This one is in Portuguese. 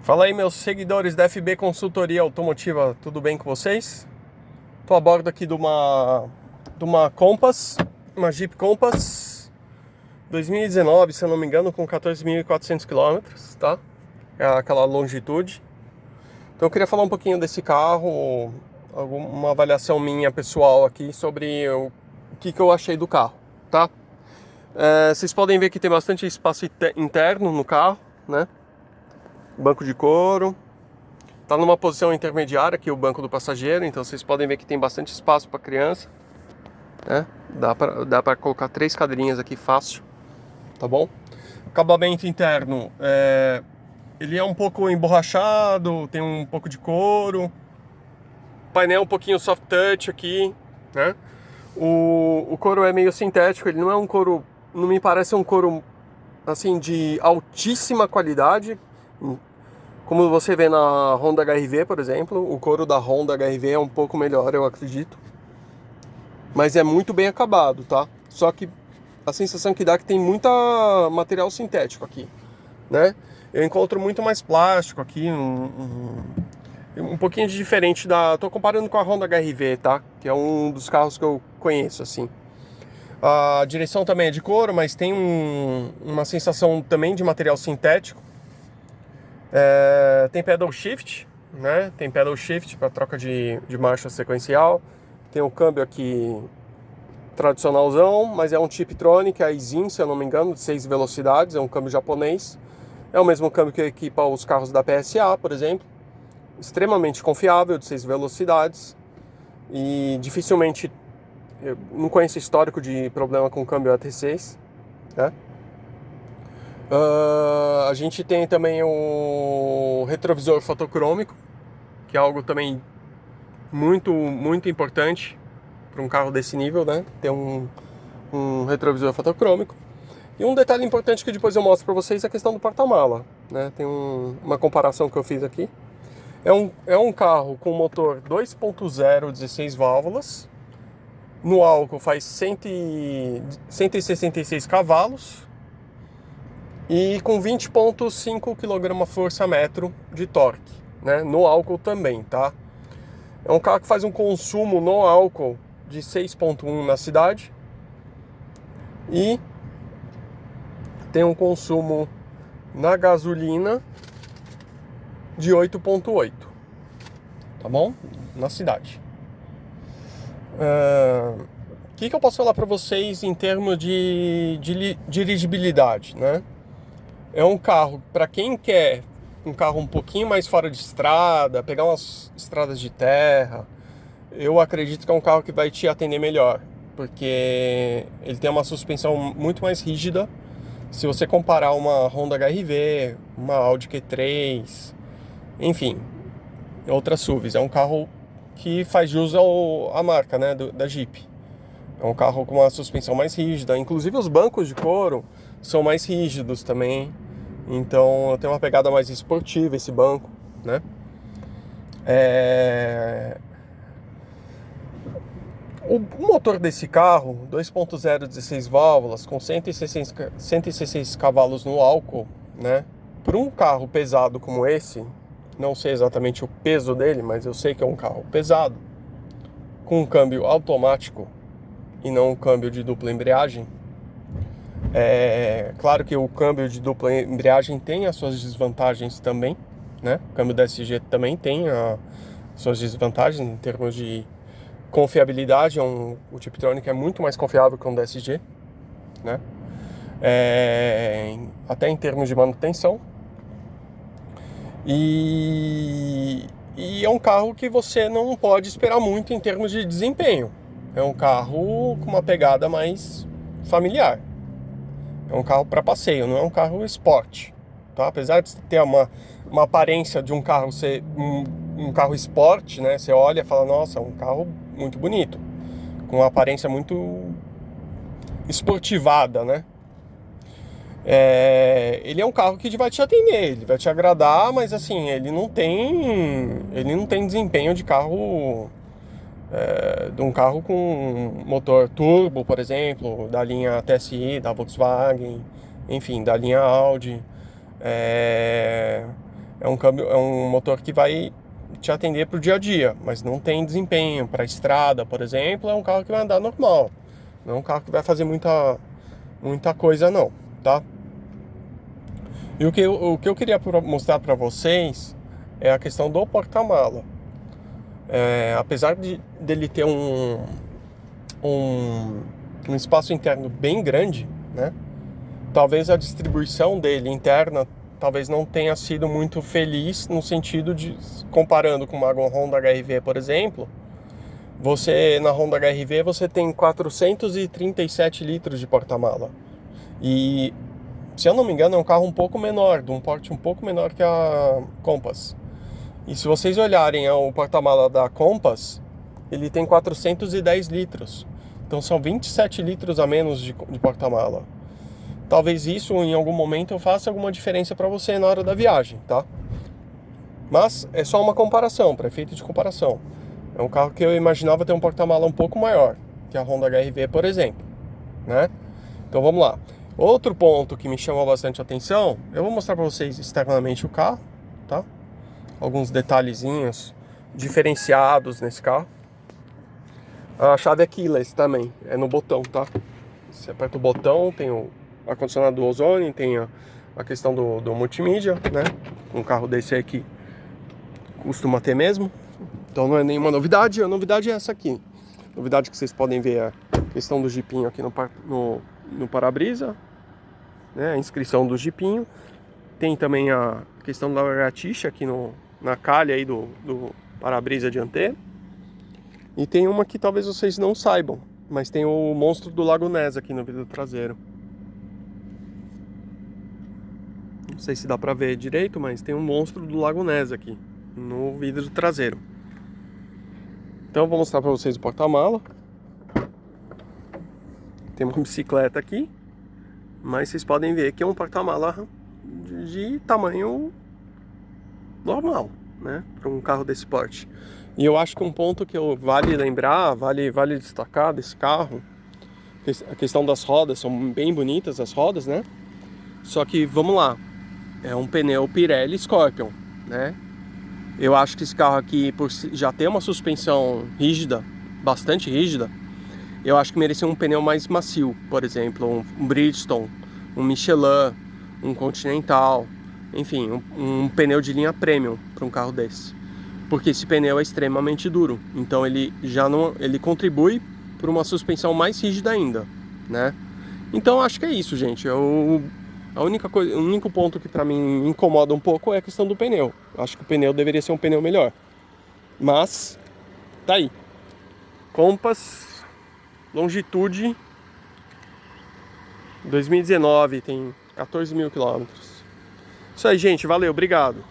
Fala aí, meus seguidores da FB Consultoria Automotiva, tudo bem com vocês? Estou a bordo aqui de uma Compass, uma Jeep Compass 2019, se eu não me engano, com 14.400 quilômetros, tá? É aquela longitude. Então eu queria falar um pouquinho desse carro, uma avaliação minha pessoal aqui sobre o que eu achei do carro, tá? Vocês podem ver que tem bastante espaço interno no carro, né? Banco de couro. Tá numa posição intermediária aqui o banco do passageiro, então vocês podem ver que tem bastante espaço para criança, né? Dá para colocar 3 cadeirinhas aqui fácil, tá bom? Acabamento interno, ele é um pouco emborrachado, tem um pouco de couro, painel um pouquinho soft touch aqui, né? O couro é meio sintético, ele não é um couro, não me parece um couro assim de altíssima qualidade. Como você vê na Honda HR-V, por exemplo, o couro da Honda HR-V é um pouco melhor, eu acredito. Mas é muito bem acabado, tá? Só que a sensação que dá é que tem muita material sintético aqui, né? Eu encontro muito mais plástico aqui, um pouquinho de diferente da... Tô comparando com a Honda HR-V, tá? Que é um dos carros que eu conheço, assim. A direção também é de couro, mas tem uma sensação também de material sintético. Tem pedal shift, né? Tem pedal shift para troca de marcha sequencial. Tem o câmbio aqui tradicionalzão, mas é um Tiptronic, é a Aisin, se eu não me engano, de 6 velocidades, é um câmbio japonês. É o mesmo câmbio que equipa os carros da PSA, por exemplo. Extremamente confiável, de 6 velocidades. E dificilmente, eu não conheço histórico de problema com câmbio AT6, né? A gente tem também o retrovisor fotocrômico, que é algo também muito, muito importante para um carro desse nível, né? Ter um retrovisor fotocrômico. E um detalhe importante que depois eu mostro para vocês é a questão do porta-mala, né? Tem uma comparação que eu fiz aqui. É um carro com motor 2.0, 16 válvulas. No álcool faz 166 cavalos. E com 20,5 kgfm de torque, né? No álcool também, tá? É um carro que faz um consumo no álcool de 6,1 na cidade e tem um consumo na gasolina de 8,8, tá bom? Na cidade. O que eu posso falar para vocês em termos de dirigibilidade, né? É um carro para quem quer um carro um pouquinho mais fora de estrada, pegar umas estradas de terra. Eu acredito que é um carro que vai te atender melhor, porque ele tem uma suspensão muito mais rígida. Se você comparar uma Honda HR-V, uma Audi Q3, enfim, outras SUVs, é um carro que faz jus à marca, né, da Jeep. É um carro com uma suspensão mais rígida, inclusive os bancos de couro são mais rígidos também, então tem uma pegada mais esportiva esse banco, né? O motor desse carro, 2.0, 16 válvulas, com 116 cavalos no álcool, né? Para um carro pesado como esse, não sei exatamente o peso dele, mas eu sei que é um carro pesado, com um câmbio automático e não um câmbio de dupla embreagem. Claro que o câmbio de dupla embreagem tem as suas desvantagens também, né? O câmbio DSG também tem as suas desvantagens em termos de confiabilidade. O Tiptronic é muito mais confiável que um DSG, né? Até em termos de manutenção. E é um carro que você não pode esperar muito em termos de desempenho. É um carro com uma pegada mais familiar. É um carro para passeio, não é um carro esporte, tá? Apesar de ter uma aparência de um carro ser um carro esporte, né? Você olha e fala, nossa, é um carro muito bonito, com uma aparência muito esportivada, né? Ele é um carro que vai te atender, ele vai te agradar, mas assim, ele não tem desempenho de carro, de um carro com motor turbo, por exemplo, da linha TSI, da Volkswagen, enfim, da linha Audi. é um motor que vai te atender para o dia a dia, mas não tem desempenho para estrada, por exemplo. É um carro que vai andar normal, não é um carro que vai fazer muita coisa não, tá? E o que eu queria mostrar para vocês é a questão do porta-mala. Apesar dele ter um espaço interno bem grande, né? Talvez a distribuição dele interna talvez não tenha sido muito feliz no sentido de, comparando com uma Honda HR-V, por exemplo, na Honda HR-V você tem 437 litros de porta-mala. E, se eu não me engano, é um carro um pouco menor, de um porte um pouco menor que a Compass. E se vocês olharem o porta-mala da Compass, ele tem 410 litros. Então são 27 litros a menos de porta-mala. Talvez isso em algum momento faça alguma diferença para você na hora da viagem, tá? Mas é só uma comparação, para efeito de comparação. É um carro que eu imaginava ter um porta-mala um pouco maior que a Honda HR-V, por exemplo, né? Então vamos lá. Outro ponto que me chamou bastante atenção, eu vou mostrar para vocês externamente o carro, tá? Alguns detalhezinhos diferenciados nesse carro. A chave é keyless também, é no botão, tá? Você aperta o botão, tem o ar-condicionado do ozônio, tem a questão do multimídia, né? Um carro desse aqui costuma ter mesmo, então não é nenhuma novidade. A novidade é essa aqui. A novidade que vocês podem ver é a questão do jipinho aqui no para-brisa, né? A inscrição do jipinho. Tem também a questão da lagartixa aqui na calha aí do para-brisa dianteiro. E tem uma que talvez vocês não saibam, mas tem o monstro do Lago Ness aqui no vidro traseiro. Não sei se dá pra ver direito, mas tem um monstro do Lago Ness aqui no vidro traseiro. Então eu vou mostrar pra vocês o porta-mala. Tem uma bicicleta aqui, mas vocês podem ver que é um porta-mala de tamanho normal, né, para um carro desse porte. E eu acho que um ponto que vale lembrar, vale destacar desse carro, a questão das rodas, são bem bonitas as rodas, né? Só que, vamos lá, é um pneu Pirelli Scorpion, né? Eu acho que esse carro aqui, por já ter uma suspensão rígida, bastante rígida, eu acho que merecia um pneu mais macio, por exemplo, um Bridgestone, um Michelin, um Continental, enfim, um pneu de linha premium para um carro desse. Porque esse pneu é extremamente duro, então ele contribui para uma suspensão mais rígida ainda, né? Então acho que é isso, gente. A única coisa, o único ponto que para mim incomoda um pouco é a questão do pneu. Acho que o pneu deveria ser um pneu melhor. Mas tá aí. Compass Longitude 2019, tem 14 mil quilômetros. Isso aí, gente. Valeu, obrigado.